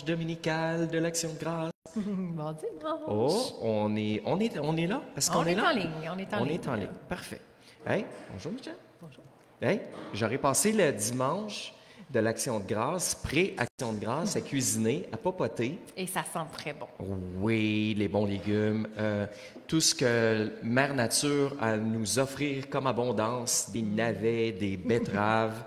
dominical de l'Action de grâce. Bon dimanche. Oh, on est là? Est-ce qu'on On est là? en ligne. On est en On ligne. est en ligne. Parfait. Hey, bonjour, Michel. Bonjour. Hey, j'aurais passé le dimanche de l'Action de grâce, pré-Action de grâce, à cuisiner, à papoter. Et ça sent très bon. Oui, les bons légumes, tout ce que Mère Nature a à nous offrir comme abondance, des navets, des betteraves,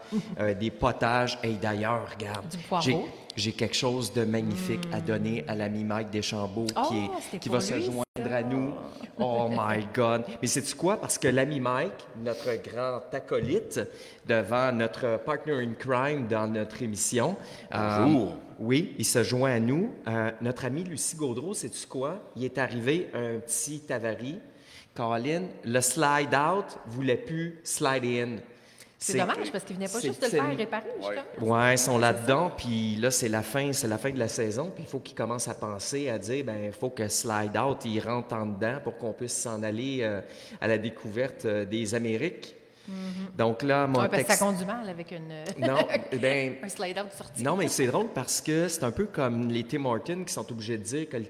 des potages. Et d'ailleurs, regarde, Du poireau. j'ai quelque chose de magnifique à donner à l'ami Mike Deschambault c'était qui pour va se lui, joindre ça. à nous. Oh my God! Mais sais-tu quoi? Parce que l'ami Mike, notre grand acolyte, devant notre partner in crime dans notre émission, Bonjour. oui, il se joint à nous. Notre ami Lucie Gaudreau, sais-tu quoi? Il est arrivé un petit avarie. Colin, le slide out voulait plus slide in. C'est dommage parce qu'il venait pas juste de le faire réparer, justement. Ouais, ils sont là-dedans, puis là, c'est la fin de la saison, puis il faut qu'ils commencent à penser, à dire, ben il faut que Slide Out, il rentre en dedans pour qu'on puisse s'en aller à la découverte des Amériques. Donc là, mon Ouais, parce que texte... ça conduit mal avec Non, ben... un slide-out sorti. Non, mais c'est drôle parce que c'est un peu comme les Tim Hortons qui sont obligés de dire que le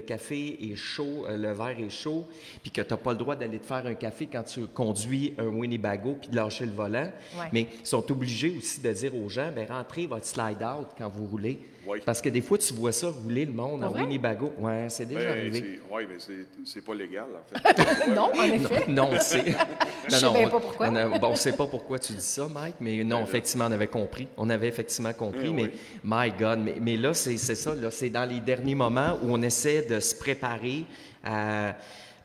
café est chaud, le verre est chaud, puis que tu n'as pas le droit d'aller te faire un café quand tu conduis un Winnebago puis de lâcher le volant. Ouais. Mais ils sont obligés aussi de dire aux gens, bien, rentrez votre slide-out quand vous roulez. Oui. Parce que des fois, tu vois ça rouler le monde Pour en vrai? Winnebago. Oui, c'est déjà arrivé. Oui, mais c'est pas légal, en fait. Non, en effet. Non, c'est... Je sais bien pas pourquoi. On ne sait pas pourquoi tu dis ça, Mike, mais non, effectivement, on avait compris. On avait effectivement compris, mais my God, mais là, c'est ça, là, c'est dans les derniers moments où on essaie de se préparer à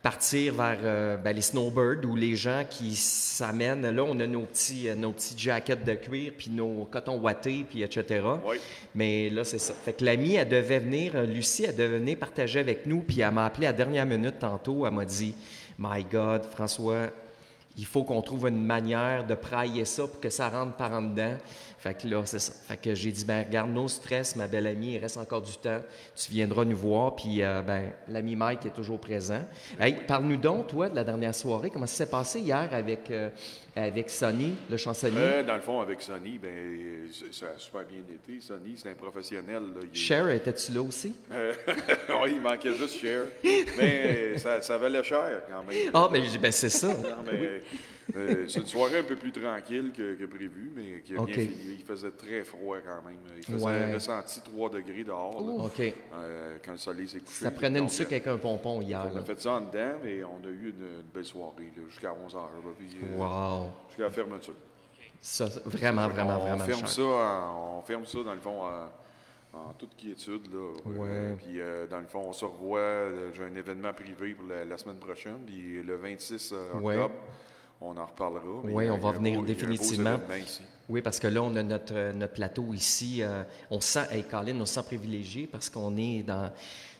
partir vers les snowbirds ou les gens qui s'amènent. Là, on a nos petits jackets de cuir, puis nos cotons ouatés, puis etc. Oui. Mais là, c'est ça. Fait que l'amie, elle devait venir, Lucie, elle devait venir partager avec nous, puis elle m'a appelé à la dernière minute tantôt. Elle m'a dit, My God, François, il faut qu'on trouve une manière de prailler ça pour que ça rentre par en dedans. Fait que là, c'est ça. Fait que j'ai dit, ben regarde, no stress, ma belle amie, il reste encore du temps. Tu viendras nous voir, puis l'ami Mike est toujours présent. Hey, parle-nous donc, toi, de la dernière soirée. Comment ça s'est passé hier avec Sonny, le chansonnier? Dans le fond, avec Sonny, ben, ça a super bien été. Sonny, c'est un professionnel. Là. Cher, étais-tu là aussi? Oui, il manquait juste Cher. Mais ça valait cher quand même. Ah, ben c'est ça. Non, mais, c'est une soirée un peu plus tranquille que prévu, mais qui a bien fini. Il faisait très froid quand même. Il faisait ressenti 3 degrés dehors là, OK. quand le soleil s'est couché. Ça prenait une Donc, sucre avec un pompon hier. on a Là. fait ça en dedans, mais on a eu une belle soirée là, jusqu'à 11 heures. Là, puis, Wow. jusqu'à la fermeture. Ça, vraiment, vraiment, on vraiment ferme cher. ça, on ferme ça, dans le fond, en toute quiétude. Là. Ouais. Puis, dans le fond, on se revoit. J'ai un événement privé pour la semaine prochaine. Puis, le 26 octobre, on en reparlera. Oui, on va venir définitivement. Ici. Oui, parce que là, on a notre plateau ici. On se sent, hey, Colin, on se sent privilégié parce qu'on est dans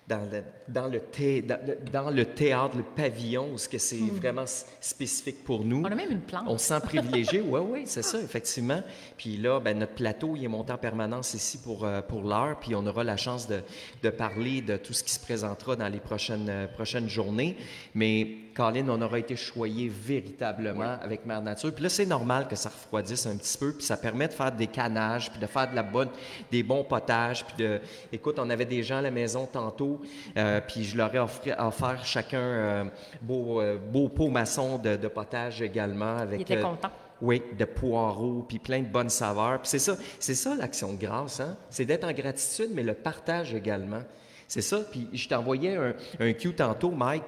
le théâtre, le pavillon, où c'est vraiment spécifique pour nous. On a même une plante. On se sent privilégié, oui, c'est ça, effectivement. Puis là, ben, notre plateau, il est monté en permanence ici pour l'heure, puis on aura la chance de parler de tout ce qui se présentera dans les prochaines journées. Mais, Colin, on aura été choyé véritablement avec Mère Nature. Puis là, c'est normal que ça refroidisse un petit peu, puis ça permet de faire des canages, puis de faire des bons potages. Puis écoute, on avait des gens à la maison tantôt, puis je leur ai offert chacun un beau pot maçon de potage également. Avec, Il était content. Oui, de poireaux, puis plein de bonnes saveurs. Puis c'est ça l'Action de grâce, hein? C'est d'être en gratitude, mais le partage également. C'est ça, puis je t'envoyais un cue tantôt, Mike,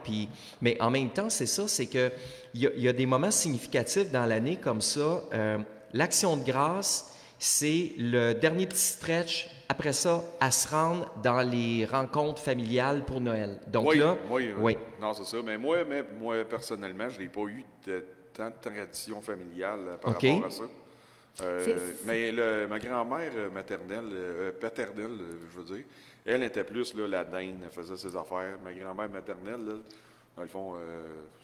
mais en même temps, c'est ça, c'est que il y a des moments significatifs dans l'année comme ça. L'Action de grâce, c'est le dernier petit stretch, après ça, à se rendre dans les rencontres familiales pour Noël. Donc Oui, là, oui. Non, c'est ça. Mais moi, personnellement, je n'ai pas eu tant de tradition familiale par rapport à ça. Mais ma grand-mère paternelle, je veux dire, elle était plus là, la dinde, elle faisait ses affaires. Ma grand-mère maternelle, là, Dans le fond,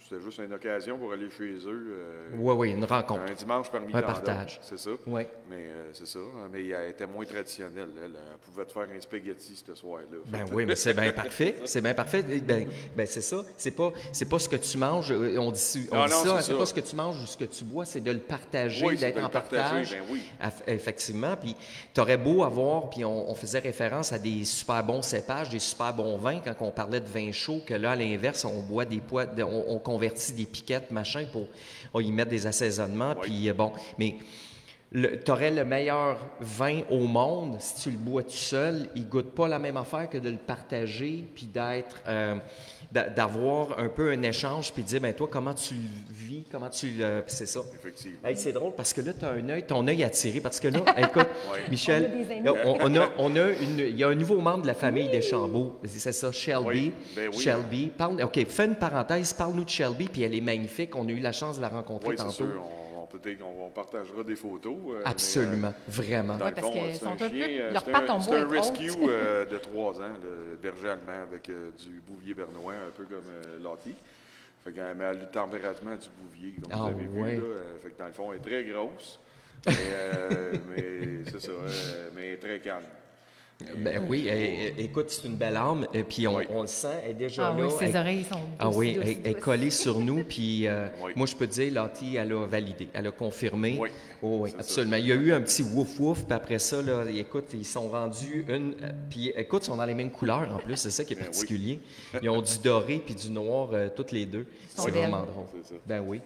c'était juste une occasion pour aller chez eux. Oui, une rencontre. Un dimanche parmi un tant partage. C'est ça. Oui. Mais c'est ça. Mais elle était moins traditionnelle. Elle pouvait te faire un spaghetti ce soir-là. Ben oui, mais c'est bien parfait. C'est bien parfait. Ben c'est ça. C'est pas ce que tu manges. On dit ça. C'est pas ce que tu manges ou ce que tu bois. C'est de le partager, d'être en partage. Ben oui. Effectivement. Puis tu aurais beau avoir, puis on faisait référence à des super bons cépages, des super bons vins quand on parlait de vin chaud, que là, à l'inverse, on boit des poids, on convertit des piquettes, machin, pour y mettre des assaisonnements. Oui. Puis bon, mais tu aurais le meilleur vin au monde, si tu le bois tout seul, il ne goûte pas la même affaire que de le partager, puis d'avoir un peu un échange, puis de dire, ben toi, comment tu le vis, comment tu le... C'est ça. Effectivement. Hey, c'est drôle, parce que là, tu as ton œil attiré, parce que là, écoute, Michel, il y a un nouveau membre de la famille Deschambault, c'est ça, Shelby. Oui. Ben oui. Shelby, fais une parenthèse, parle-nous de Shelby, puis elle est magnifique, on a eu la chance de la rencontrer tantôt. C'est sûr. Peut-être qu'on partagera des photos. Absolument, vraiment. Oui, parce que sont un peu... Leurs pattes ont beau être hautes. C'est un rescue de 3 ans, le berger allemand avec du bouvier bernois, un peu comme Lottie. Fait qu'elle met le tempérament du bouvier, comme vous avez vu. Là. Fait que dans le fond, elle est très grosse, mais c'est ça, mais elle est très calme. Ben oui, écoute, c'est une belle âme, puis on le sent, elle est déjà là. Oui, ses oreilles sont douces, elle est collée sur nous, puis moi, je peux te dire, Lottie, elle a validé, elle a confirmé. Oui, absolument. Ça. Il y a eu un petit wouf-wouf, puis après ça, là, écoute, ils sont rendus puis écoute, ils sont dans les mêmes couleurs, en plus, c'est ça qui est particulier. Ils ont du doré puis du noir, toutes les deux. C'est vraiment drôle. Ben oui.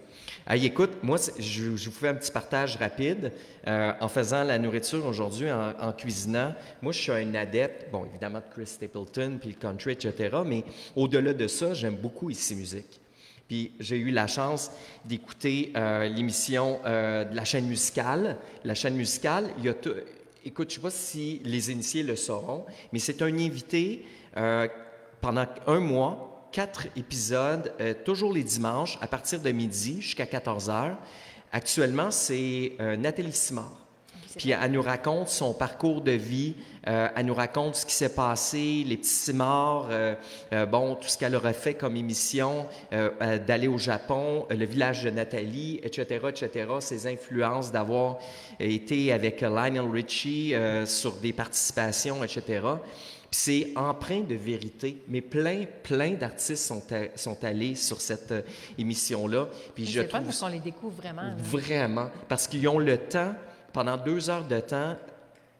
Hey, écoute, moi, je vous fais un petit partage rapide. En faisant la nourriture aujourd'hui, en cuisinant, moi, je suis un adepte, bon, évidemment, de Chris Stapleton, puis le country, etc., mais au-delà de ça, j'aime beaucoup Ici Musique. Puis j'ai eu la chance d'écouter l'émission de la chaîne musicale. La chaîne musicale, il y a écoute, je ne sais pas si les initiés le sauront, mais c'est un invité pendant 1 mois, 4 épisodes, toujours les dimanches, à partir de midi jusqu'à 14 heures. Actuellement, c'est Nathalie Simard. Puis elle nous raconte son parcours de vie, elle nous raconte ce qui s'est passé, les petits Simard, tout ce qu'elle aurait fait comme émission, d'aller au Japon, le village de Nathalie, etc., ses influences d'avoir été avec Lionel Richie sur des participations, etc. Puis c'est empreint de vérité, mais plein d'artistes sont allés sur cette émission-là. Puis je trouve parce qu'on les découvre vraiment. Vraiment, parce qu'ils ont le temps, pendant 2 heures de temps,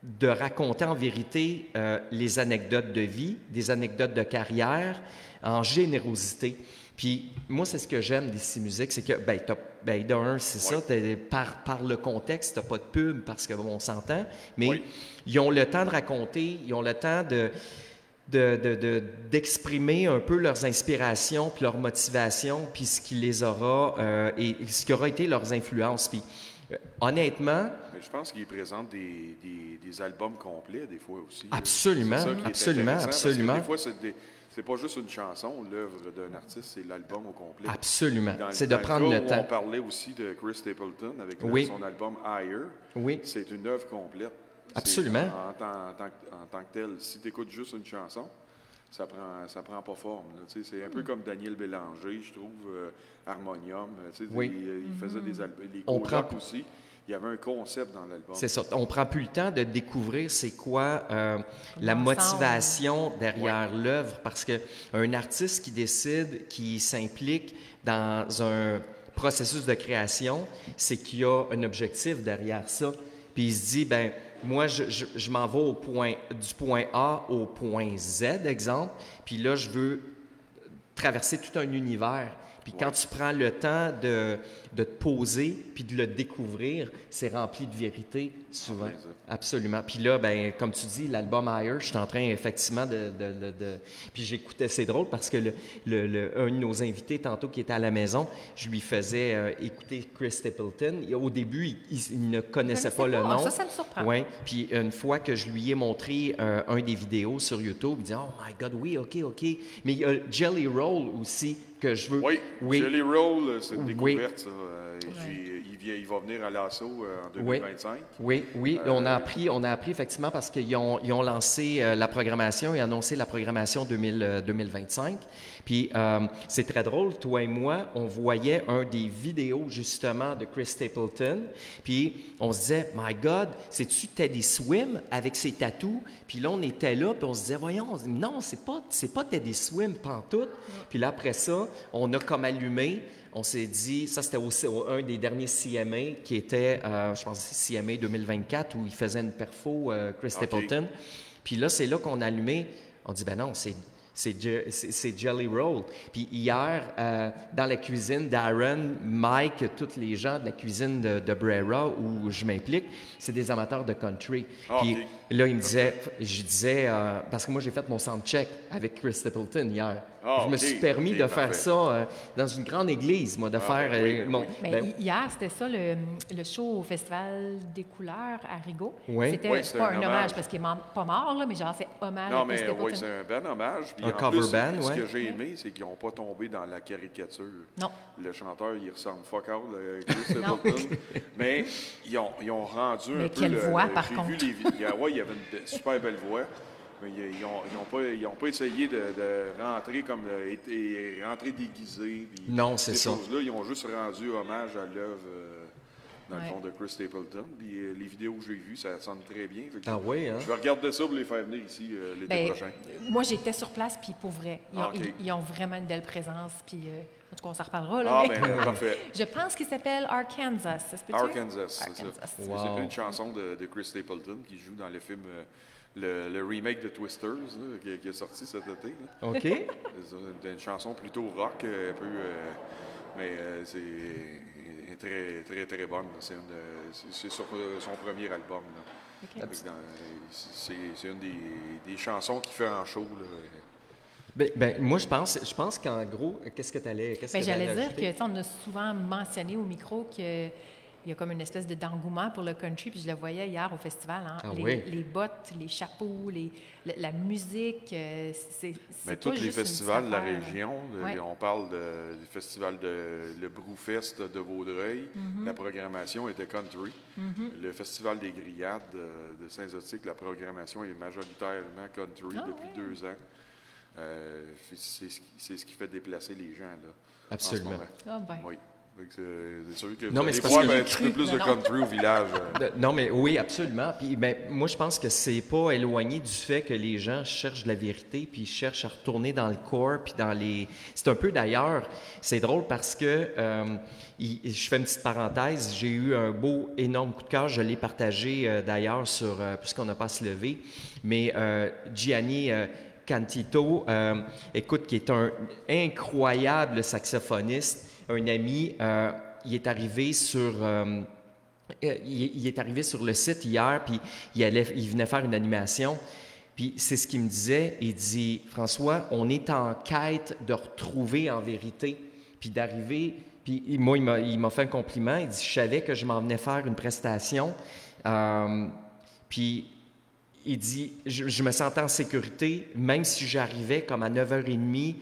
de raconter en vérité les anecdotes de vie, des anecdotes de carrière, en générosité. Puis moi, c'est ce que j'aime d'Ici Musique, c'est que, d'un, c'est ça, par le contexte, tu n'as pas de pub parce qu'on s'entend, mais ils ont le temps de raconter, ils ont le temps d'exprimer un peu leurs inspirations, puis leurs motivations, puis ce qui les aura, et ce qui aura été leurs influences. Puis honnêtement... Je pense qu'ils présentent des albums complets, des fois aussi. Absolument. Des fois, c'est pas juste une chanson, l'œuvre d'un artiste, c'est l'album au complet. Absolument. C'est de prendre le temps. On parlait aussi de Chris Stapleton avec son album Higher. Oui. C'est une œuvre complète. Absolument. En tant que tel, si tu écoutes juste une chanson, ça prend pas forme. C'est un peu comme Daniel Bélanger, je trouve, Harmonium. Il faisait des colocs aussi. Il y avait un concept dans l'album. C'est ça. On prend plus le temps de découvrir c'est quoi la motivation derrière l'œuvre, parce qu'un artiste qui décide, qui s'implique dans un processus de création, c'est qu'il y a un objectif derrière ça. Puis il se dit, moi, je m'en vais du point A au point Z, exemple, puis là, je veux traverser tout un univers. Puis quand tu prends le temps de te poser puis de le découvrir, c'est rempli de vérité, souvent. Absolument. Puis là, comme tu dis, l'album Higher, je suis en train effectivement Puis j'écoutais, c'est drôle parce que un de nos invités, tantôt, qui était à la maison, je lui faisais écouter Chris Stapleton. Au début, il ne connaissait pas le nom. Ça me surprend. Oui. Puis une fois que je lui ai montré un des vidéos sur YouTube, il dit « Oh my God, oui, OK. » Mais il y a Jelly Roll aussi, que je veux... Oui. Jelly Roll, c'est une découverte, ça. Il il va venir à l'assaut en 2025. Oui. On a appris effectivement parce qu'ils ont lancé la programmation et annoncé la programmation 2025. Puis c'est très drôle, toi et moi, on voyait un des vidéos justement de Chris Stapleton, puis on se disait, My God, c'est-tu Teddy Swim avec ses tatous? Puis là, on était là, puis on se disait, voyons, non, c'est pas Teddy Swim pantoute. Puis là, après ça, on a comme allumé. On s'est dit, ça c'était aussi un des derniers CMA qui était, je pense, CMA 2024, où il faisait une perfo, Chris Stapleton. Puis là, c'est là qu'on a allumé. On dit, ben non, c'est Jelly Roll. Puis hier, dans la cuisine d'Aaron, Mike, tous les gens de la cuisine de Brera où je m'implique, c'est des amateurs de country. Puis là, je disais, parce que moi, j'ai fait mon soundcheck avec Chris Stapleton hier. Je me suis permis de faire ça dans une grande église, moi, de faire... hier, c'était ça, le show au Festival des couleurs à Rigaud. Oui. C'était pas un hommage, parce qu'il n'est pas mort, là, mais genre, c'est hommage à Chris Stapleton. Oui, c'est un bon hommage. Puis un cover band, oui. Ce que j'ai aimé, c'est qu'ils n'ont pas tombé dans la caricature. Non. Le chanteur, il ressemble fuck all, Chris Stapleton. Mais ils ont rendu un peu... Mais quelle voix, par contre! Il y avait une super belle voix. Mais ils n'ont pas essayé de rentrer comme rentrer déguisé. Non, c'est ça. Ces choses-là, ils ont juste rendu hommage à l'œuvre dans le fond de Chris Stapleton. Puis les vidéos que j'ai vues, ça sonne très bien. Oui, hein? Je vais regarder ça pour les faire venir ici l'été prochain. Moi, j'étais sur place, puis pour vrai, ils ont vraiment une belle présence. Puis en tout cas, on s'en reparlera. Là, parfait. Je pense qu'il s'appelle Arkansas. Arkansas, c'est ça. Wow. C'est une chanson de Chris Stapleton qui joue dans le film... Le remake de Twisters là, qui est sorti cet été. Là. OK. C'est une chanson plutôt rock, un peu, mais c'est très, très, très bonne. C'est sur son premier album. Là. Okay. C'est une des chansons qu'il fait en show. Là. Moi, je pense qu'en gros, qu'est-ce que tu allais j'allais dire qu'on a souvent mentionné au micro que... Il y a comme une espèce d'engouement pour le country, puis je le voyais hier au festival. Hein? Les bottes, les chapeaux, la musique, c'est pas tous les festivals de la région, on parle du festival le Brewfest de Vaudreuil, la programmation était country. Le festival des Grillades de Saint-Zotique, la programmation est majoritairement country depuis 2 ans. C'est ce qui fait déplacer les gens. Là, absolument. Oui. C'est sûr que non, mais des fois, un petit peu plus de country au village. Non, mais oui, absolument. Puis, moi, je pense que c'est pas éloigné du fait que les gens cherchent de la vérité, puis cherchent à retourner dans le corps, puis dans les... C'est un peu d'ailleurs, c'est drôle parce que, je fais une petite parenthèse, j'ai eu un beau, énorme coup de cœur, je l'ai partagé d'ailleurs sur, puisqu'on n'a pas à se lever, mais Gianni... Cantito, écoute, qui est un incroyable saxophoniste, un ami, il est arrivé sur le site hier, puis il venait faire une animation. Puis c'est ce qu'il me disait. Il dit, François, on est en quête de retrouver en vérité, puis d'arriver. Puis moi, il m'a fait un compliment. Il dit, je savais que je m'en venais faire une prestation. Puis il dit, je me sentais en sécurité, même si j'arrivais comme à 9h30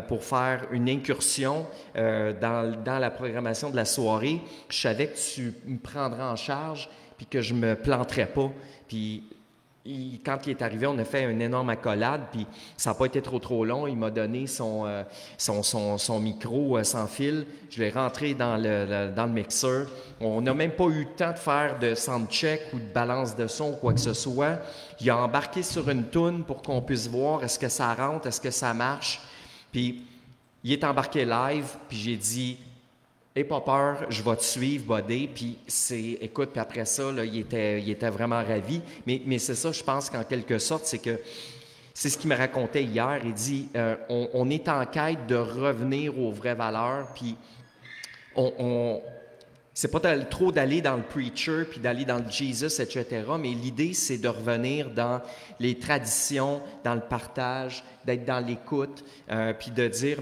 pour faire une incursion dans la programmation de la soirée. Je savais que tu me prendrais en charge puis que je me planterais pas. Puis quand il est arrivé, on a fait une énorme accolade, puis ça n'a pas été trop long. Il m'a donné son micro sans fil. Je l'ai rentré dans le mixeur. On n'a même pas eu le temps de faire de soundcheck ou de balance de son ou quoi que ce soit. Il a embarqué sur une toune pour qu'on puisse voir est-ce que ça rentre, est-ce que ça marche. Puis il est embarqué live, puis j'ai dit « Aie pas peur, je vais te suivre, buddy. » Puis écoute, puis après ça, là, il était vraiment ravi. Mais c'est ça, je pense qu'en quelque sorte, c'est que c'est ce qu'il me racontait hier. Il dit on est en quête de revenir aux vraies valeurs, puis c'est pas trop d'aller dans le preacher, puis d'aller dans le Jesus, etc., mais l'idée, c'est de revenir dans les traditions, dans le partage, d'être dans l'écoute, puis de dire,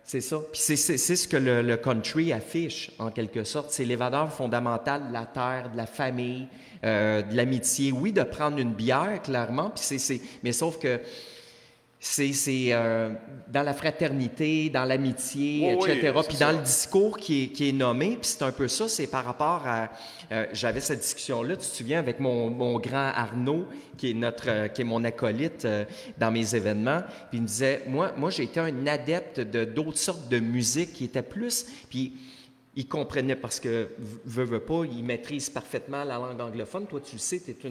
c'est ça. Puis c'est ce que le country affiche, en quelque sorte. C'est les valeurs fondamentales de la terre, de la famille, de l'amitié. Oui, de prendre une bière, clairement, mais sauf que C'est dans la fraternité, dans l'amitié, etc. Puis dans le discours qui est nommé, puis c'est un peu ça, c'est par rapport à... j'avais cette discussion-là, tu te souviens, avec mon grand Arnaud, qui est mon acolyte dans mes événements, puis il me disait, moi j'ai été un adepte d'autres sortes de musique qui étaient plus... Puis il comprenait parce que, veut pas, il maîtrise parfaitement la langue anglophone. Toi, tu le sais, tu es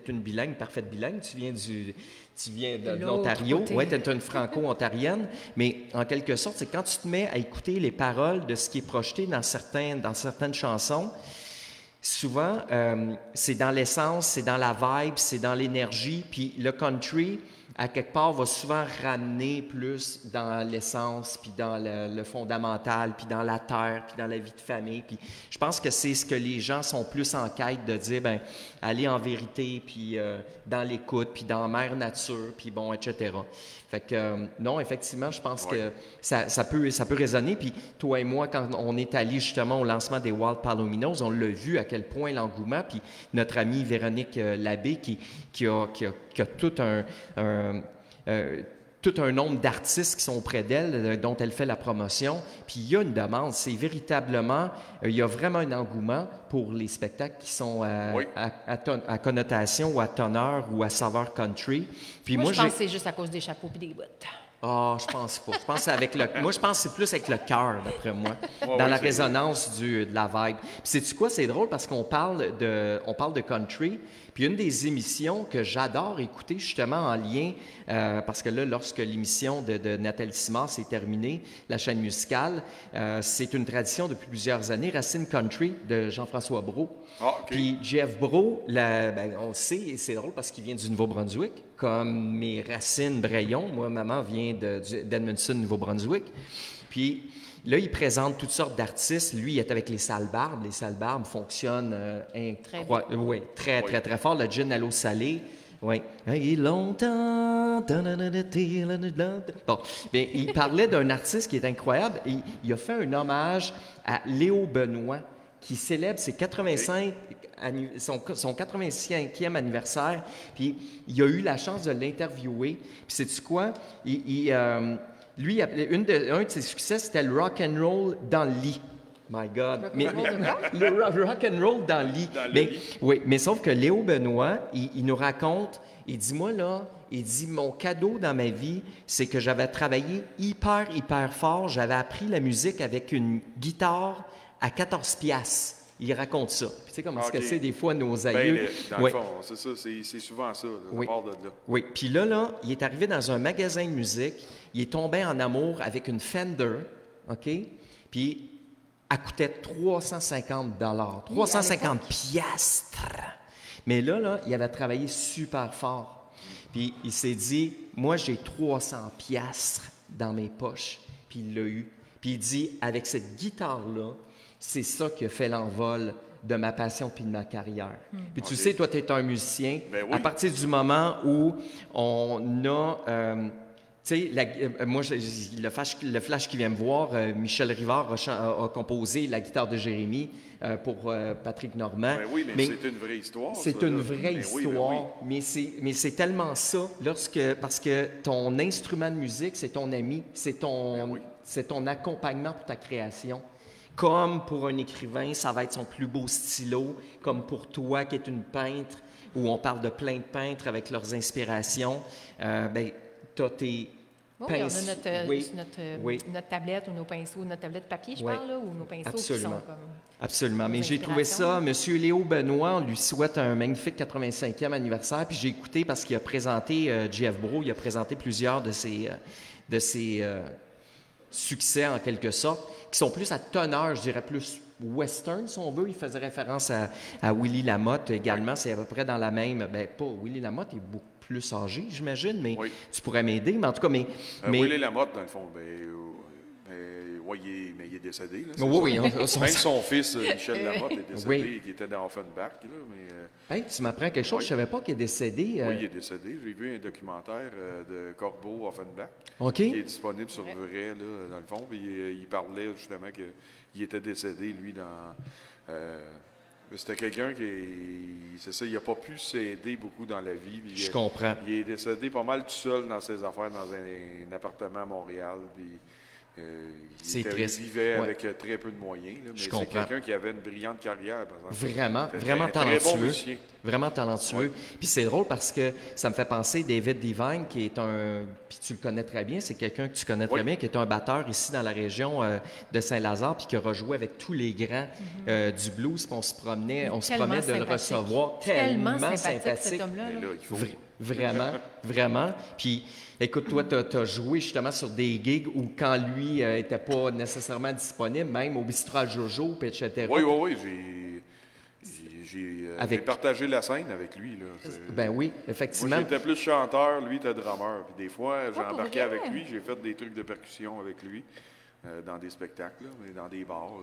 une bilingue, parfaite bilingue. Tu viens de l'Ontario. Oui, tu es une franco-ontarienne. Mais en quelque sorte, c'est quand tu te mets à écouter les paroles de ce qui est projeté dans certaines chansons, souvent, c'est dans l'essence, c'est dans la vibe, c'est dans l'énergie. Puis le country, à quelque part, va souvent ramener plus dans l'essence, puis dans le fondamental, puis dans la terre, puis dans la vie de famille. Puis je pense que c'est ce que les gens sont plus en quête de dire, bien, aller en vérité, puis dans l'écoute, puis dans mère nature, puis bon, etc. Fait que non, effectivement, je pense que ça peut résonner. Puis toi et moi, quand on est allé justement au lancement des Wild Palominos, on l'a vu à quel point l'engouement. Puis notre amie Véronique Labbé, qui a tout un nombre d'artistes qui sont auprès d'elle, dont elle fait la promotion. Puis il y a une demande. C'est véritablement, il y a vraiment un engouement pour les spectacles qui sont à connotation ou à teneur ou à saveur country. Puis moi je pense que c'est juste à cause des chapeaux et des bottes. Ah, je pense pas. Je pense moi, je pense que c'est plus avec le cœur, d'après moi, dans la résonance de la vibe. Puis sais-tu quoi? C'est drôle parce qu'on parle de country. Puis une des émissions que j'adore écouter justement en lien, parce que là, lorsque l'émission de Nathalie Simard s'est terminée, la chaîne musicale, c'est une tradition depuis plusieurs années, Racine Country de Jean-François Brault. Ah, okay. Puis Jeff Brault, on le sait, et c'est drôle parce qu'il vient du Nouveau-Brunswick, comme mes racines Braillon. Moi, maman vient d'Edmondson, Nouveau-Brunswick. Puis là, il présente toutes sortes d'artistes. Lui, il est avec les Salbarbes. Les Salbarbes fonctionnent très, très, très fort. Le gin à l'eau salée. Oui. Il est longtemps. Bon. Bien, il parlait d'un artiste qui est incroyable. Il a fait un hommage à Léo Benoît, qui célèbre ses 85, son 85e anniversaire. Puis il a eu la chance de l'interviewer. Puis sais-tu quoi? Lui, un de ses succès, c'était le rock and roll dans le lit. My God. Le rock and roll dans le lit. Oui, mais sauf que Léo Benoît, il nous raconte, il dit, moi là, il dit, mon cadeau dans ma vie, c'est que j'avais travaillé hyper, hyper fort. J'avais appris la musique avec une guitare à 14 piastres. Il raconte ça. Puis, tu sais comment est-ce que c'est des fois nos aïeux. Dans le fond, c'est ça, c'est souvent ça, ça part de là. Oui, puis là, il est arrivé dans un magasin de musique, il est tombé en amour avec une Fender, OK? Puis, elle coûtait 350 350 piastres. Mais là, il avait travaillé super fort. Puis, il s'est dit, moi, j'ai 300 piastres dans mes poches. Puis, il l'a eu. Puis, il dit, avec cette guitare-là, c'est ça qui a fait l'envol de ma passion puis de ma carrière. Puis tu sais, toi, tu es un musicien. Ben oui. À partir du moment où on a... tu sais, moi, le flash qui vient me voir, Michel Rivard a composé la guitare de Jérémie pour Patrick Normand. Ben oui, mais c'est une vraie histoire. C'est une vraie histoire, mais c'est tellement ça, parce que ton instrument de musique, c'est ton ami, c'est ton accompagnement pour ta création. Comme pour un écrivain, ça va être son plus beau stylo, comme pour toi qui es une peintre, où on parle de plein de peintres avec leurs inspirations, tu as tes pinceaux. On a notre tablette ou nos pinceaux, notre tablette papier, je parle, là, ou nos pinceaux qui sont comme... Absolument. Mais j'ai trouvé ça, M. Léo Benoît, on lui souhaite un magnifique 85e anniversaire, puis j'ai écouté parce qu'il a présenté, Jeff Brault, il a présenté plusieurs de ses succès, en quelque sorte, qui sont plus à teneur, je dirais plus western, si on veut. Il faisait référence à Willie Lamotte également. C'est à peu près dans la même... pas Willie Lamotte est beaucoup plus âgé, j'imagine, mais tu pourrais m'aider. Mais en tout cas, mais Willie Lamotte, dans le fond, il est décédé. Là, oui. Même son fils, Michel Lamotte, est décédé, qui était dans Offenbach. Tu m'apprends quelque chose, je ne savais pas qu'il est décédé. Oui, il est décédé. J'ai vu un documentaire de Corbeau Offenbach qui est disponible sur Vrai, là, dans le fond. Puis, il parlait justement qu'il était décédé, lui, C'était quelqu'un c'est ça, il n'a pas pu s'aider beaucoup dans la vie. Je comprends. Il est décédé pas mal tout seul dans ses affaires, dans un appartement à Montréal. Puis, il vivait avec très peu de moyens. Là, mais c'est quelqu'un qui avait une brillante carrière, par exemple. Vraiment talentueux. Très bon musicien. Vraiment talentueux. Ouais. Puis c'est drôle parce que ça me fait penser David Devine, qui est puis tu le connais très bien, c'est quelqu'un que tu connais très bien, qui est un batteur ici dans la région de Saint-Lazare, puis qui a rejoué avec tous les grands du blues, puis on se promenait de le recevoir. Tellement sympathique. Cet homme-là, là. Vraiment. Puis écoute, toi, tu as joué justement sur des gigs où quand lui n'était pas nécessairement disponible, même au Bistrot Jojo, puis etc. Oui. J'ai partagé la scène avec lui. Là. Ben oui, effectivement. Moi, j'étais plus chanteur, lui était drummer. Puis des fois, j'ai embarqué avec lui, j'ai fait des trucs de percussion avec lui dans des spectacles, dans des bars.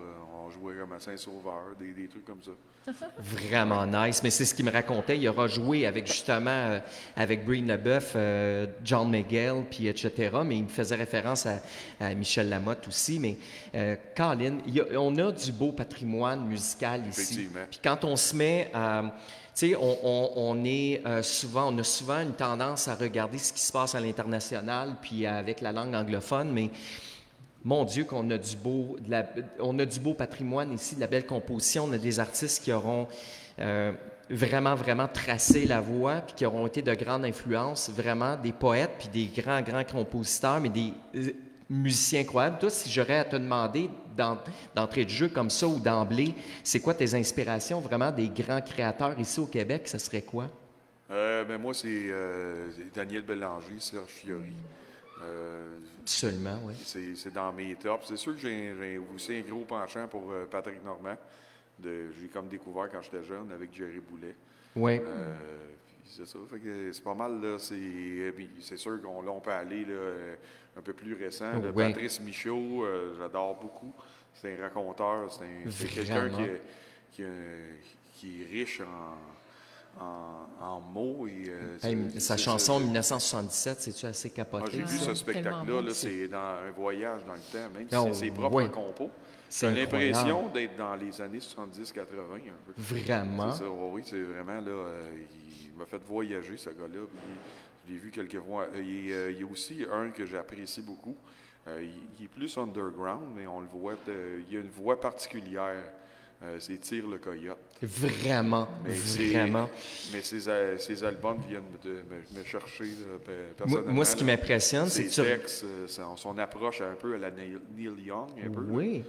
On jouait comme à Saint-Sauveur, des trucs comme ça. Vraiment nice. Mais c'est ce qu'il me racontait. Il aura joué avec justement avec Breen Leboeuf, John Miguel, puis etc. Mais il me faisait référence à Michel Lamotte aussi. Mais Colin, on a du beau patrimoine musical ici. Puis quand on se met à... Tu sais, on a souvent une tendance à regarder ce qui se passe à l'international, puis avec la langue anglophone, mais mon Dieu, qu'on a on a du beau patrimoine ici, de la belle composition. On a des artistes qui auront vraiment tracé la voie, puis qui auront été de grandes influences, vraiment des poètes, puis des grands compositeurs, mais des musiciens incroyables. Toi, si j'aurais à te demander d'entrée de jeu comme ça ou d'emblée, c'est quoi tes inspirations vraiment des grands créateurs ici au Québec? Ça serait quoi? Moi, c'est Daniel Bélanger, Serge Fiori. Absolument, oui. C'est dans mes tops. C'est sûr que j'ai aussi un gros penchant pour Patrick Normand. J'ai comme découvert quand j'étais jeune avec Jerry Boulet. Oui. C'est ça. Fait que c'est pas mal, là. C'est sûr qu'on peut aller là, un peu plus récent. Patrice Michaud, j'adore beaucoup. C'est un raconteur. C'est quelqu'un qui est riche en mots. Sa chanson 1977, c'est-tu assez capoté? J'ai vu ce spectacle-là, c'est dans un voyage dans le temps, même si c'est ses propres compos. J'ai l'impression d'être dans les années 70-80 un peu. Vraiment? C'est ça, oui, c'est vraiment là. Il m'a fait voyager, ce gars-là. Je l'ai vu quelques fois. Il y a aussi un que j'apprécie beaucoup. Il est plus underground, mais on le voit. Il a une voix particulière. C'est Tire le Coyote. Vraiment. Mais ses albums viennent me chercher personnellement. Moi, ce qui m'impressionne, c'est que ses textes, son approche un peu à la Neil Young. Un peu, oui.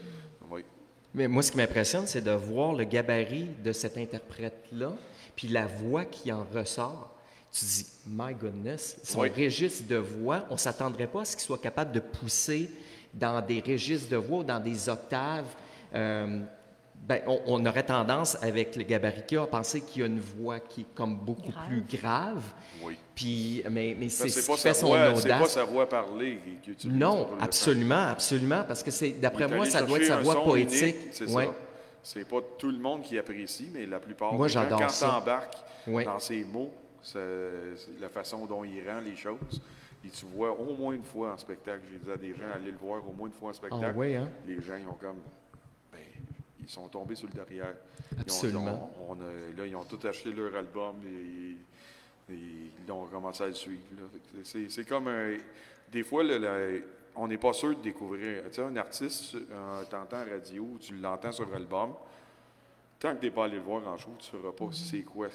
Mais moi, ce qui m'impressionne, c'est de voir le gabarit de cet interprète-là, puis la voix qui en ressort. Tu dis, my goodness, son registre de voix, on ne s'attendrait pas à ce qu'il soit capable de pousser dans des registres de voix ou dans des octaves. On aurait tendance, avec le gabarit qu'il a, à penser qu'il y a une voix qui est comme beaucoup plus grave. Oui. Puis, mais c'est ce qui fait son audace. C'est pas sa voix parlée qu'il utilise. Non, absolument, parce que d'après moi, ça doit être sa voix poétique. C'est ça. C'est pas tout le monde qui apprécie, mais la plupart des gens, quand ça. t'embarques dans ses mots, c'est la façon dont il rend les choses. Et tu vois au moins une fois en spectacle. J'ai dit à des gens, allez le voir au moins une fois en spectacle. Ah, oui, hein? Les gens, ils ont comme... Ils sont tombés sur le derrière. Absolument. Ils ont tout acheté leur album et ils ont commencé à le suivre. C'est comme des fois, on n'est pas sûr de découvrir. Tu sais, un artiste, t'entends à radio, tu l'entends sur l'album. Tant que tu n'es pas allé le voir en show, tu ne sauras pas c'est quoi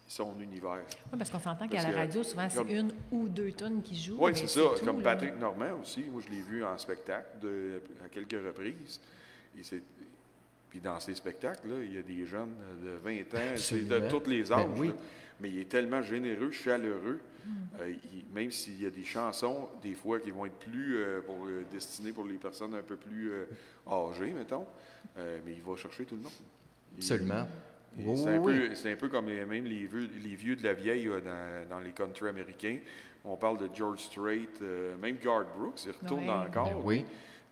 son univers. Oui, parce qu'on s'entend qu'à la radio, souvent, c'est une ou deux tunes qui jouent. Oui, c'est ça. Comme Patrick Normand aussi. Moi, je l'ai vu en spectacle à quelques reprises. Puis dans ces spectacles-là, il y a des jeunes de 20 ans, c'est de tous les âges. Mais il est tellement généreux, chaleureux. Même s'il y a des chansons, des fois, qui vont être plus destinées pour les personnes un peu plus âgées, mettons. Mais il va chercher tout le monde. Absolument. C'est un peu comme même les vieux de la vieille dans les country américains. On parle de George Strait, même Garth Brooks, il retourne encore.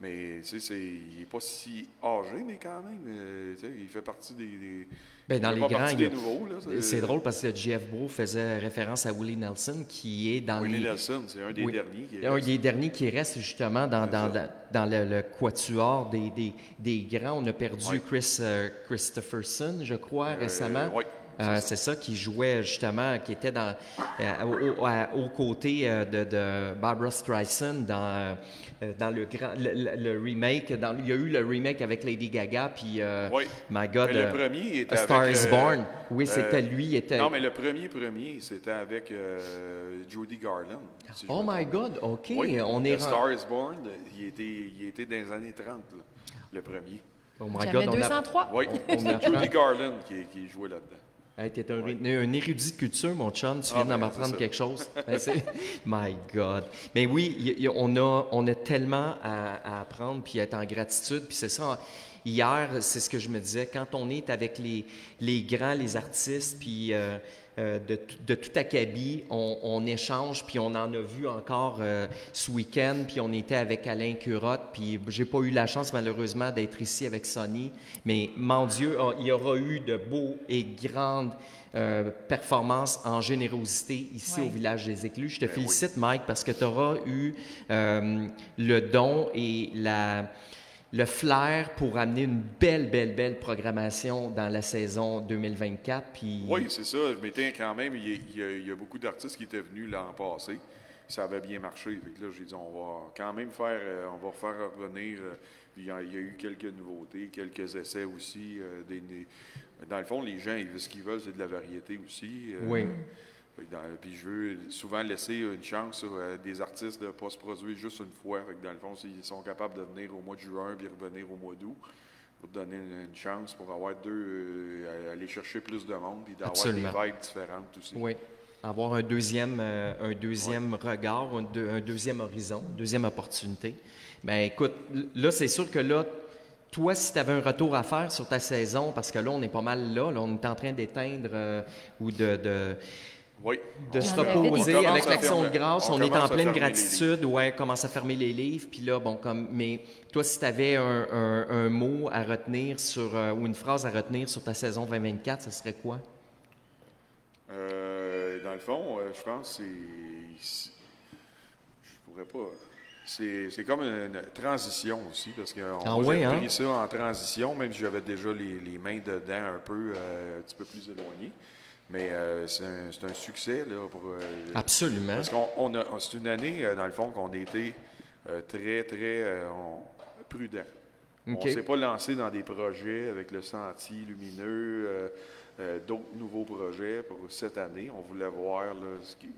Mais il n'est pas si âgé, mais quand même, il fait partie des Bien, dans les grands, nouveaux. C'est drôle parce que Jeff Bro faisait référence à Willie Nelson, qui est dans Willie Nelson, c'est un des derniers qui un des derniers qui reste justement dans le quatuor des grands. On a perdu Christopherson, je crois, récemment. Oui. C'est ça, qui jouait justement, qui était aux côtés de Barbra Streisand dans le remake. Il y a eu le remake avec Lady Gaga, puis My God, mais le premier était A Star avec, is Born. Oui, c'était lui. Non, mais le premier, c'était avec Judy Garland. Si oh my God, OK. Oui, A Star is Born, il était dans les années 30, là, le premier. Oh my God, 203. Oui, c'est Judy Garland qui jouait là-dedans. Hey, tu es un érudit de culture, mon chum. Tu viens de m'apprendre quelque chose. My God. Mais oui, on a tellement à apprendre puis à être en gratitude. Puis c'est ça. Hier, c'est ce que je me disais. Quand on est avec les grands, les artistes, puis de tout acabit, on échange, puis on en a vu encore ce week-end, puis on était avec Alain Curotte, puis j'ai pas eu la chance, malheureusement, d'être ici avec Sonny, mais, mon Dieu, il y aura eu de beaux et grandes performances en générosité ici au Village des Éclus. Je te félicite, Mike, parce que tu auras eu le don et le flair pour amener une belle programmation dans la saison 2024. Puis... Oui, c'est ça. Je m'étais quand même, il y a beaucoup d'artistes qui étaient venus l'an passé. Ça avait bien marché. Fait que là, j'ai dit, on va quand même faire revenir. Il y a eu quelques nouveautés, quelques essais aussi. Dans le fond, les gens, ce qu'ils veulent, c'est de la variété aussi. Oui. Puis je veux souvent laisser une chance à des artistes de ne pas se produire juste une fois. Fait que dans le fond, s'ils sont capables de venir au mois de juin puis revenir au mois d'août, pour donner une chance pour avoir aller chercher plus de monde puis d'avoir des vibes différentes aussi. Oui. Avoir un deuxième regard, un deuxième horizon, une deuxième opportunité. Bien, écoute, là, c'est sûr que là, toi, si tu avais un retour à faire sur ta saison, parce que là, on est pas mal là on est en train d'éteindre ou de se reposer avec l'Action de grâce. On est en pleine gratitude. Ouais, commence à fermer les livres. Puis là, mais toi, si tu avais un mot à retenir ou une phrase à retenir sur ta saison 2024, ce serait quoi? Dans le fond, je pense que je pourrais pas. C'est comme une transition aussi, parce qu'on a pris ça en transition, même si j'avais déjà les mains dedans un petit peu plus éloignées. Mais c'est un succès là, absolument. Parce c'est une année, dans le fond, qu'on a été très prudent. Okay. On ne s'est pas lancé dans des projets avec le sentier lumineux, d'autres nouveaux projets pour cette année. On voulait voir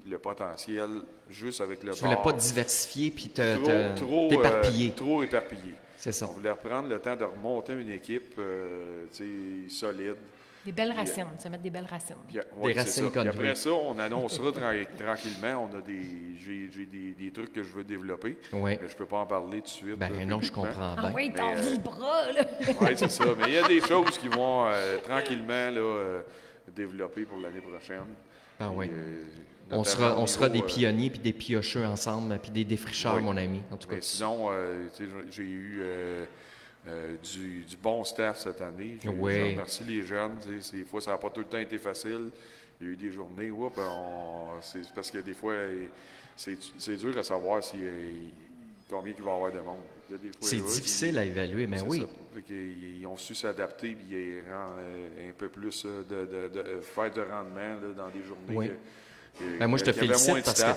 le potentiel juste avec le bar. Tu ne voulais pas diversifier puis t'éparpiller. Trop éparpillé. C'est ça. On voulait reprendre le temps de remonter une équipe solide. Des belles racines, se mettre des belles racines. Des racines Puis après ça, on annoncera tranquillement. J'ai des trucs que je veux développer. Oui. Je ne peux pas en parler tout de suite. Non, je comprends bien. Ah oui, t'en dis le bras, là! Oui, c'est ça. Mais il y a des choses qui vont tranquillement développer pour l'année prochaine. Ah oui. On sera des pionniers puis des piocheux ensemble, puis des défricheurs, mon ami. En tout cas. Sinon, j'ai eu... du bon staff cette année. Je remercie les jeunes. Des fois, ça n'a pas tout le temps été facile. Il y a eu des journées où c'est parce que des fois, c'est dur à savoir combien il va y avoir de monde. C'est difficile à évaluer, mais oui. Ils ont su s'adapter et un peu plus de faire de rendement dans des journées. Oui. Moi, je te félicite parce que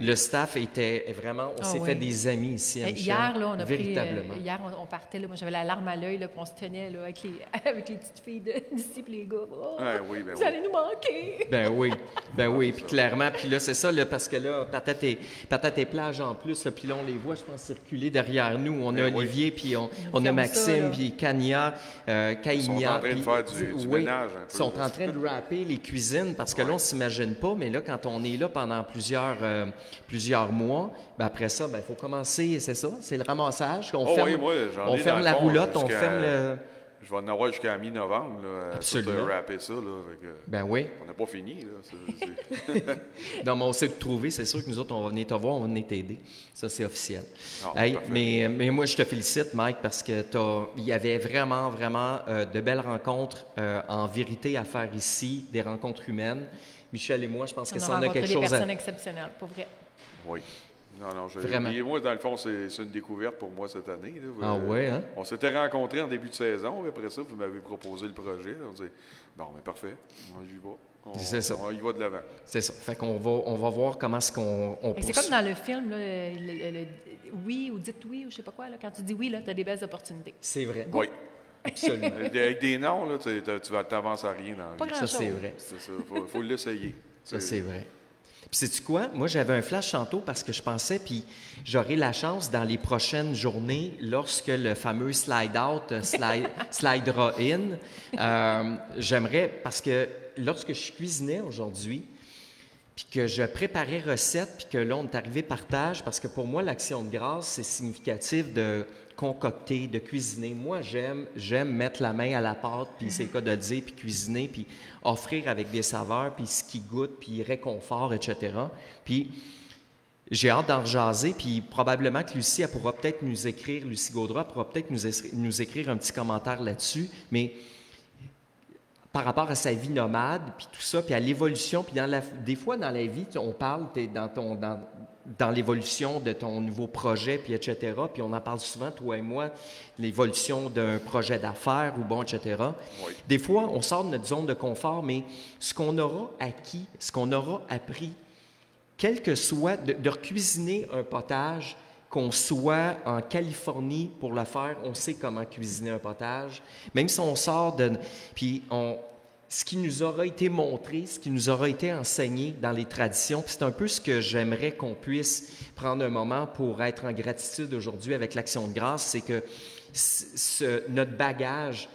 le staff était vraiment... On s'est fait des amis ici à Michel. Hier, là, on a véritablement. pris... Hier, on partait, là, moi, j'avais la larme à l'œil, puis on se tenait là, avec les petites filles d'ici, puis les gars. Vous allez nous manquer! Ben oui, puis clairement. Puis là, c'est ça, là, parce que là, patate et plage en plus, là, puis là, on les voit, je pense, circuler derrière nous. On a Olivier, puis on a Maxime, puis Kania, Kaïnia. Ils sont en train de faire du ménage un peu. Ils sont en train de rapper les cuisines, parce que là, on ne s'imagine pas, mais là, quand on est là pendant plusieurs mois, après ça, il faut commencer, c'est ça, c'est le ramassage. On ferme la roulotte, on ferme le... Je vais en avoir jusqu'à mi-novembre, là, Absolument. Tout rapper ça, là, Ben oui. On n'a pas fini, là. Non, mais on sait te trouver. C'est sûr que nous autres, on va venir te voir, on va venir t'aider. Ça, c'est officiel. Ah, mais moi, je te félicite, Mike, parce que il y avait vraiment, vraiment de belles rencontres en vérité à faire ici, des rencontres humaines. Michel et moi, je pense que ça, on a quelque chose des personnes exceptionnelles, pour vrai. Oui. Non, Vraiment. Et moi, dans le fond, c'est une découverte pour moi cette année. Là. Ah ouais, hein? On s'était rencontrés en début de saison. Après ça, vous m'avez proposé le projet. Là. On dit, bon, mais parfait, on y va. C'est ça. On y va de l'avant. C'est ça. Fait qu'on va voir comment est-ce qu'on C'est comme dans le film, là, oui ou dites oui ou je sais pas quoi. Là, quand tu dis oui, tu as des belles opportunités. C'est vrai. Oui. Absolument. Avec des noms, là, tu t'avances à rien dans Pas la vie. grand-chose. Ça, c'est vrai. C'est ça. Faut l'essayer. Ça, c'est vrai. Puis sais-tu quoi? Moi, j'avais un flash tantôt parce que je pensais, puis j'aurai la chance dans les prochaines journées, lorsque le fameux slide-out slidera in, j'aimerais, parce que lorsque je cuisinais aujourd'hui, puis que je préparais recette, puis que là, on est arrivé partage, parce que pour moi, l'action de grâce, c'est significatif de concocter, de cuisiner. Moi, j'aime mettre la main à la pâte, puis c'est le cas de le dire, puis cuisiner, puis offrir avec des saveurs, puis ce qui goûte, puis réconfort, etc. Puis j'ai hâte d'en jaser, puis probablement que Lucie, elle pourra peut-être nous écrire, Lucie Gaudra pourra peut-être nous écrire un petit commentaire là-dessus, mais par rapport à sa vie nomade, puis tout ça, puis à l'évolution, puis des fois dans la vie, on parle, tu es dans l'évolution de ton nouveau projet, puis etc., puis on en parle souvent, toi et moi, l'évolution d'un projet d'affaires ou bon, etc. Oui. Des fois, on sort de notre zone de confort, mais ce qu'on aura acquis, ce qu'on aura appris, quel que soit, de cuisiner un potage, qu'on soit en Californie pour le faire, on sait comment cuisiner un potage. Même si on sort de... Puis ce qui nous aura été montré, ce qui nous aura été enseigné dans les traditions, puis c'est un peu ce que j'aimerais qu'on puisse prendre un moment pour être en gratitude aujourd'hui avec l'Action de grâce, c'est que notre bagage,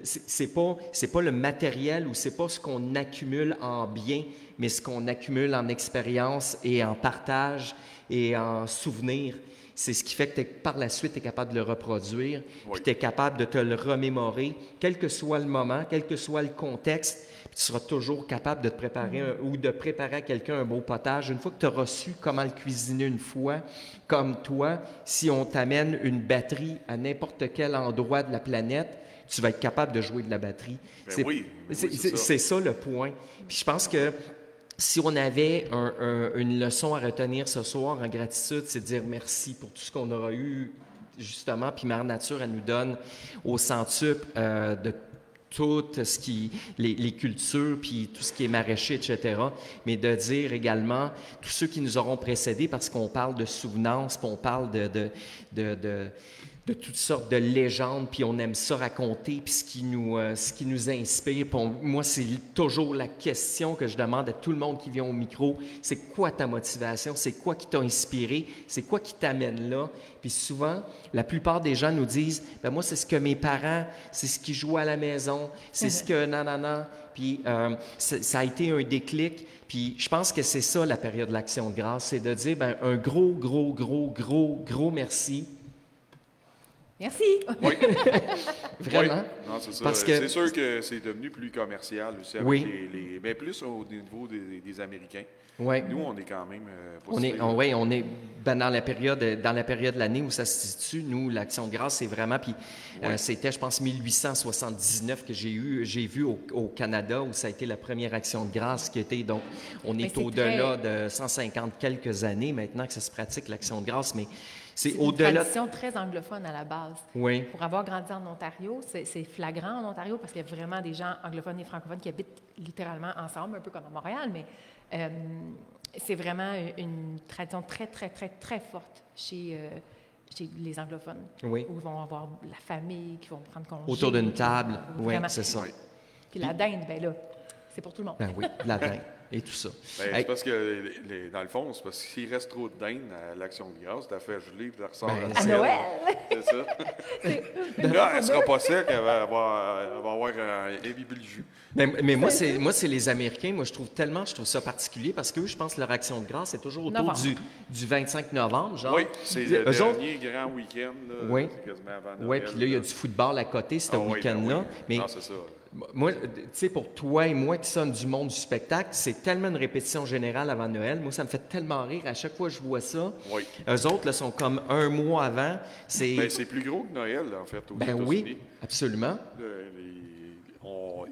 c'est pas le matériel ou c'est pas ce qu'on accumule en biens, mais ce qu'on accumule en expérience et en partage et en souvenirs. C'est ce qui fait que par la suite, tu es capable de le reproduire, puis tu es capable de te le remémorer, quel que soit le moment, quel que soit le contexte, puis tu seras toujours capable de te préparer ou de préparer à quelqu'un un beau potage. Une fois que tu auras su comment le cuisiner une fois, comme toi, si on t'amène une batterie à n'importe quel endroit de la planète, tu vas être capable de jouer de la batterie. C'est ça le point. Puis je pense que si on avait une leçon à retenir ce soir en gratitude, c'est de dire merci pour tout ce qu'on aura eu, justement, puis Mère Nature, elle nous donne au centuple de tout ce qui, les cultures, puis tout ce qui est maraîcher, etc., mais de dire également tous ceux qui nous auront précédés, parce qu'on parle de souvenance, puis on parle de toutes sortes de légendes, puis on aime ça raconter, puis ce qui nous inspire. Moi, c'est toujours la question que je demande à tout le monde qui vient au micro, c'est quoi ta motivation? C'est quoi qui t'a inspiré? C'est quoi qui t'amène là? Puis souvent, la plupart des gens nous disent, ben moi, c'est ce que mes parents, c'est ce qui jouent à la maison, c'est ce que nanana. Puis ça a été un déclic. Puis je pense que c'est ça la période de l'Action de grâce, c'est de dire ben, un gros merci. Merci. Oui. Vraiment. Oui. Non, c'est ça. Parce que... C'est sûr que c'est devenu plus commercial aussi avec mais plus au niveau des Américains. Oui. Nous, on est quand même pas on est dans la période de l'année où ça se situe. Nous, l'Action de grâce, c'est vraiment... Puis c'était, je pense, 1879 que j'ai vu au Canada où ça a été la première Action de grâce qui était... Donc, on est au-delà de 150 quelques années maintenant que ça se pratique, l'Action de grâce, mais... C'est une tradition très anglophone à la base. Oui. Pour avoir grandi en Ontario, c'est flagrant en Ontario parce qu'il y a vraiment des gens anglophones et francophones qui habitent littéralement ensemble, un peu comme à Montréal, mais c'est vraiment une tradition très, très, très, très forte chez les anglophones. Oui. Où ils vont avoir la famille, qui vont prendre congé. Autour d'une table, oui, c'est ça. Puis la dinde, bien là, c'est pour tout le monde. Ben oui, de la dinde et tout ça. Ben, c'est parce que, dans le fond, c'est parce qu'il reste trop de dinde à l'Action de grâce, t'as fait geler, puis t'as ressort à Noël! C'est ça. Là, elle sera pas sec, elle va avoir un heavy jus. Mais moi, c'est les Américains. Moi, je trouve ça particulier parce que je pense que leur Action de grâce est toujours autour du 25 novembre, genre. Oui, c'est le dernier grand week-end. Oui. C'est quasiment avant Noël. Oui, puis là, il y a du football à côté, ce week-end-là. Mais non, c'est ça. moi, tu sais, pour toi et moi qui sommes du monde du spectacle, c'est tellement une répétition générale avant Noël. Moi, ça me fait tellement rire. À chaque fois que je vois ça, eux autres, là, sont comme un mois avant. C'est plus gros que Noël, en fait, aux États-Unis. Oui, absolument.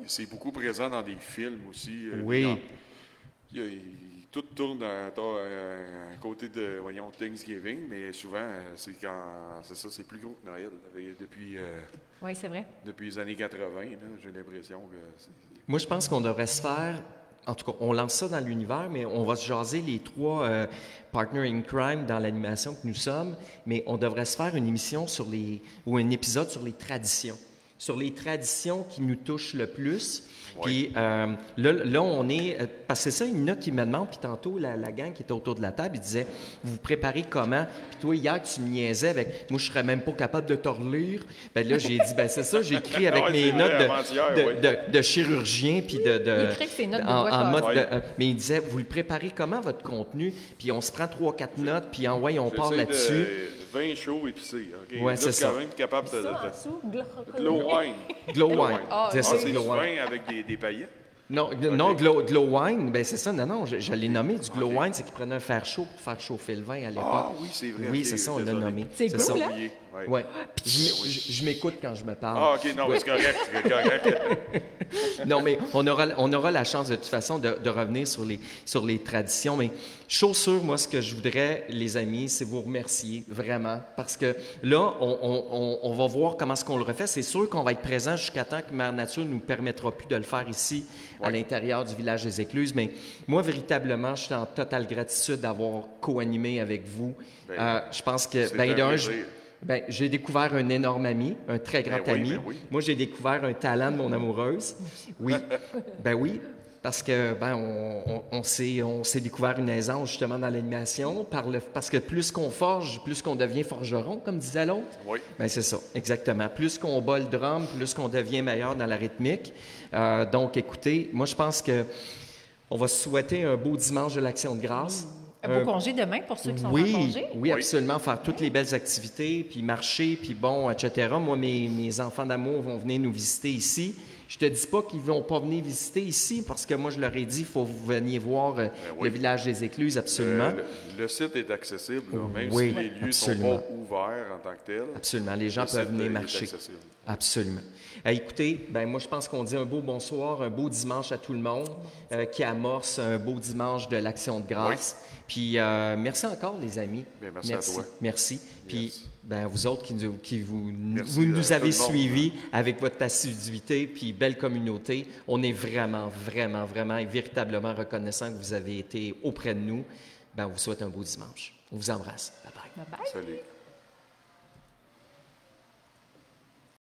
C'est beaucoup présent dans des films aussi. Oui. Tout tourne à côté de, Thanksgiving, mais souvent, c'est plus gros que Noël. Depuis, oui, c'est vrai. Depuis les années 80, j'ai l'impression que Moi, je pense qu'on devrait se faire, en tout cas, on lance ça dans l'univers, mais on va se jaser les 3 partners in crime dans l'animation que nous sommes, mais on devrait se faire une émission ou un épisode sur les traditions qui nous touchent le plus. Puis là, on est... Parce que c'est ça, il y en a qui me demandent, puis tantôt, la gang qui était autour de la table, il disait, vous vous préparez comment? Puis toi, hier, tu me niaisais avec, moi, je serais même pas capable de te relire. Bien là, j'ai dit, c'est ça, j'ai écrit avec mes notes de chirurgien, puis il écrit que ses notes en mode mais il disait, vous le préparez comment, votre contenu? Puis on se prend 3-4 notes, puis on part là-dessus. Vin chaud épicé. Okay? Oui, c'est ça. Quand même capable de Glow Wine. Glow Wine. C'est du vin avec des paillettes? Non, Glow Wine, ben c'est ça. Non, je l'ai nommé du Glow Wine, c'est qu'il prenait un fer chaud pour faire chauffer le vin à l'époque. Ah oui, c'est vrai. Oui, c'est ça, on l'a nommé. C'est cool, hein? Oui. Je m'écoute quand je me parle. Ah, OK, non, c'est correct. Non, mais on aura la chance de toute façon de revenir sur les traditions. Mais chose sûre, moi, ce que je voudrais, les amis, c'est vous remercier vraiment. Parce que là, on va voir comment est-ce qu'on le refait. C'est sûr qu'on va être présent jusqu'à temps que Mère Nature ne nous permettra plus de le faire ici, à l'intérieur du village des Écluses. Mais moi, véritablement, je suis en totale gratitude d'avoir co-animé avec vous. Je pense que, j'ai découvert un énorme ami, un très grand ami. Moi, j'ai découvert un talent de mon amoureuse. Oui. Oui. Parce que on s'est découvert une aisance justement dans l'animation parce que plus qu'on forge, plus qu'on devient forgeron, comme disait l'autre. Oui. C'est ça, exactement. Plus qu'on bat le drum, plus qu'on devient meilleur dans la rythmique. Donc, écoutez, moi je pense que on va se souhaiter un beau dimanche de l'Action de grâce. Un beau congé demain pour ceux qui sont en congé. Oui, absolument. Faire toutes les belles activités, puis marcher, puis etc. Moi, mes enfants d'amour vont venir nous visiter ici. Je te dis pas qu'ils vont pas venir visiter ici, parce que moi, je leur ai dit, il faut que vous veniez voir le village des Écluses, absolument. Le site est accessible, même si les lieux ne sont pas ouverts en tant que tels. Absolument. Les gens peuvent venir marcher. Absolument. Écoutez, moi, je pense qu'on dit un beau bonsoir, un beau dimanche à tout le monde, qui amorce un beau dimanche de l'Action de grâce. Puis, merci encore, les amis. Merci à toi. Merci. Puis, vous autres qui nous avez suivis avec votre assiduité, puis belle communauté, on est vraiment, vraiment, vraiment et véritablement reconnaissant que vous avez été auprès de nous. On vous souhaite un beau dimanche. On vous embrasse. Bye-bye. Bye-bye. Salut.